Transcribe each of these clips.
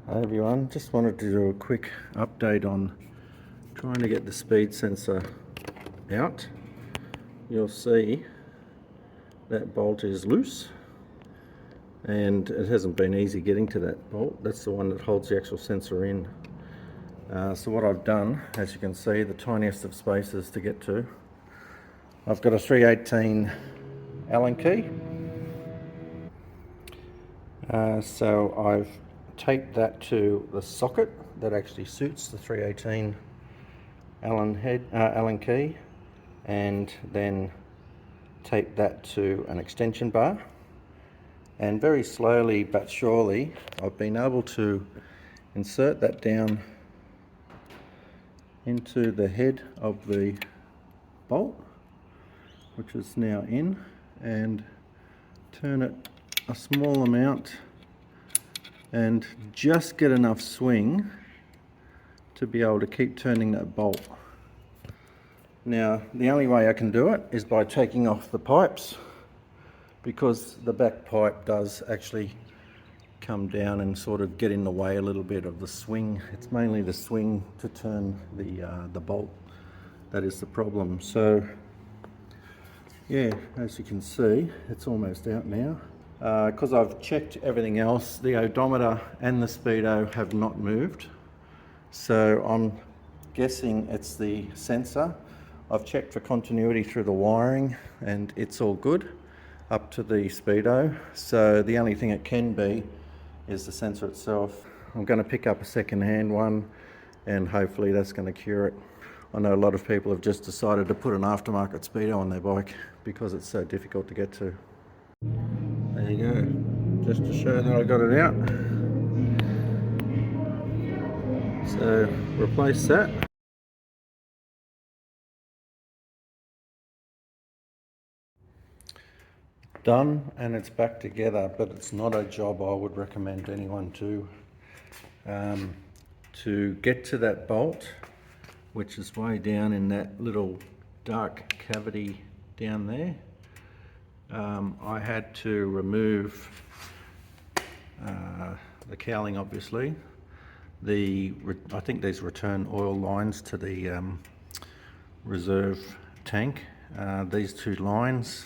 Hi everyone, just wanted to do a quick update on trying to get the speed sensor out. You'll see that bolt is loose and it hasn't been easy getting to that bolt. That's the one that holds the actual sensor in. So what I've done, as you can see, the tiniest of spaces to get to. I've got a 318 Allen key. So I've taped that to the socket that actually suits the 318 Allen key, and then tape that to an extension bar, and very slowly but surely I've been able to insert that down into the head of the bolt, which is now in, and turn it a small amount and just get enough swing to be able to keep turning that bolt. Now, the only way I can do it is by taking off the pipes, because the back pipe does actually come down and sort of get in the way a little bit of the swing. It's mainly the swing to turn the bolt that is the problem. So yeah, as you can see, it's almost out now. Because I've checked everything else, the odometer and the speedo have not moved. So I'm guessing it's the sensor. I've checked for continuity through the wiring and it's all good up to the speedo. So the only thing it can be is the sensor itself. I'm going to pick up a second-hand one and hopefully that's going to cure it. I know a lot of people have just decided to put an aftermarket speedo on their bike because it's so difficult to get to. There you go, just to show that I got it out. So replace that. Done, and it's back together, but it's not a job I would recommend anyone do. To get to that bolt, which is way down in that little dark cavity down there, I had to remove the cowling, obviously. I think these return oil lines to the reserve tank. These two lines,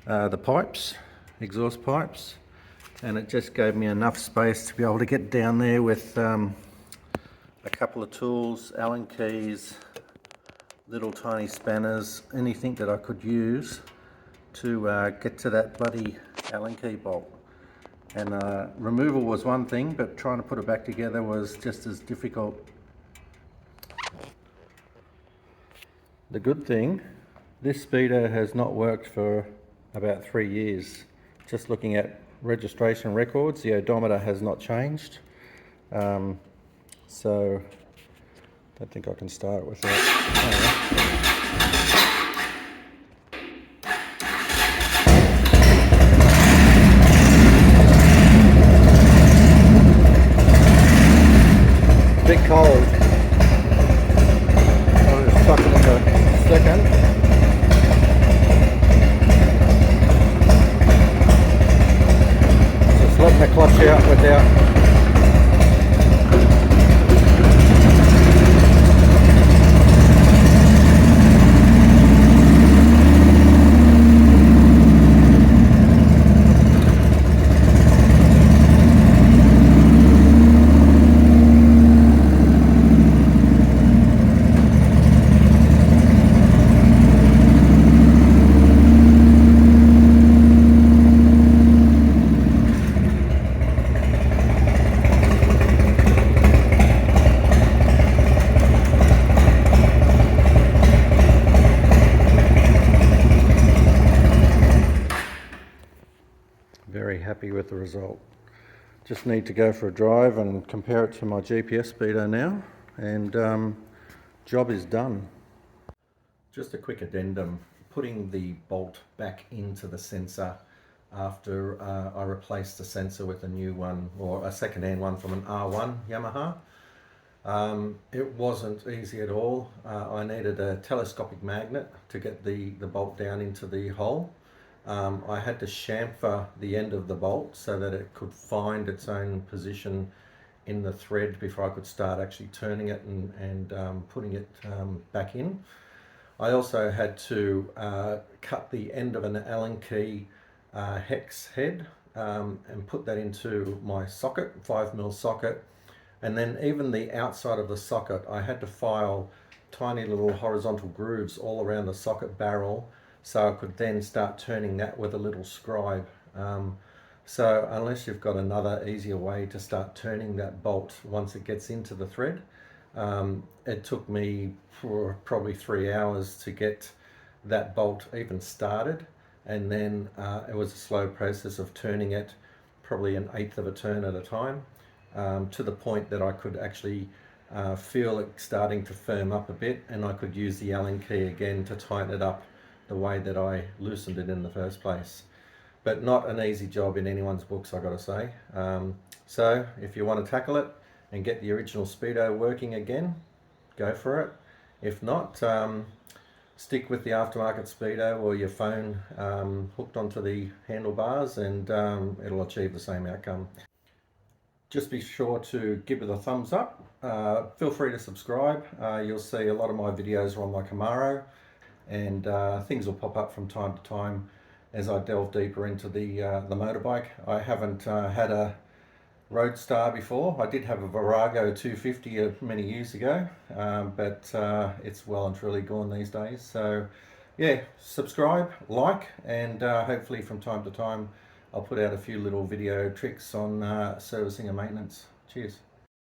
the pipes, exhaust pipes, and it just gave me enough space to be able to get down there with a couple of tools, Allen keys, little tiny spanners, anything that I could use to get to that bloody Allen key bolt. And removal was one thing, but trying to put it back together was just as difficult. The good thing, this speedo has not worked for about 3 years. Just looking at registration records, the odometer has not changed. So I don't think I can start with that. Bit cold. I'll just tuck it in a second. Just letting the clutch out without very happy with the result. Just need to go for a drive and compare it to my GPS speedo now, and job is done. Just a quick addendum, putting the bolt back into the sensor after I replaced the sensor with a new one, or a second-hand one from an R1 Yamaha. It wasn't easy at all. I needed a telescopic magnet to get the bolt down into the hole. I had to chamfer the end of the bolt so that it could find its own position in the thread before I could start actually turning it and putting it back in. I also had to cut the end of an Allen key hex head and put that into my socket, 5mm socket, and then even the outside of the socket I had to file tiny little horizontal grooves all around the socket barrel so I could then start turning that with a little scribe. So unless you've got another easier way to start turning that bolt once it gets into the thread, it took me for probably 3 hours to get that bolt even started, and then it was a slow process of turning it probably 1/8 of a turn at a time, to the point that I could actually feel it starting to firm up a bit, and I could use the Allen key again to tighten it up the way that I loosened it in the first place. But not an easy job in anyone's books, I gotta say. So if you want to tackle it and get the original Speedo working again, go for it. If not, stick with the aftermarket Speedo or your phone hooked onto the handlebars, and it'll achieve the same outcome. Just be sure to give it a thumbs up. Feel free to subscribe. You'll see a lot of my videos are on my Camaro, and things will pop up from time to time as I delve deeper into the motorbike. I haven't had a Road Star before. I did have a Virago 250 many years ago, but it's well and truly gone these days. So yeah, subscribe, like, and hopefully from time to time I'll put out a few little video tricks on servicing and maintenance. Cheers.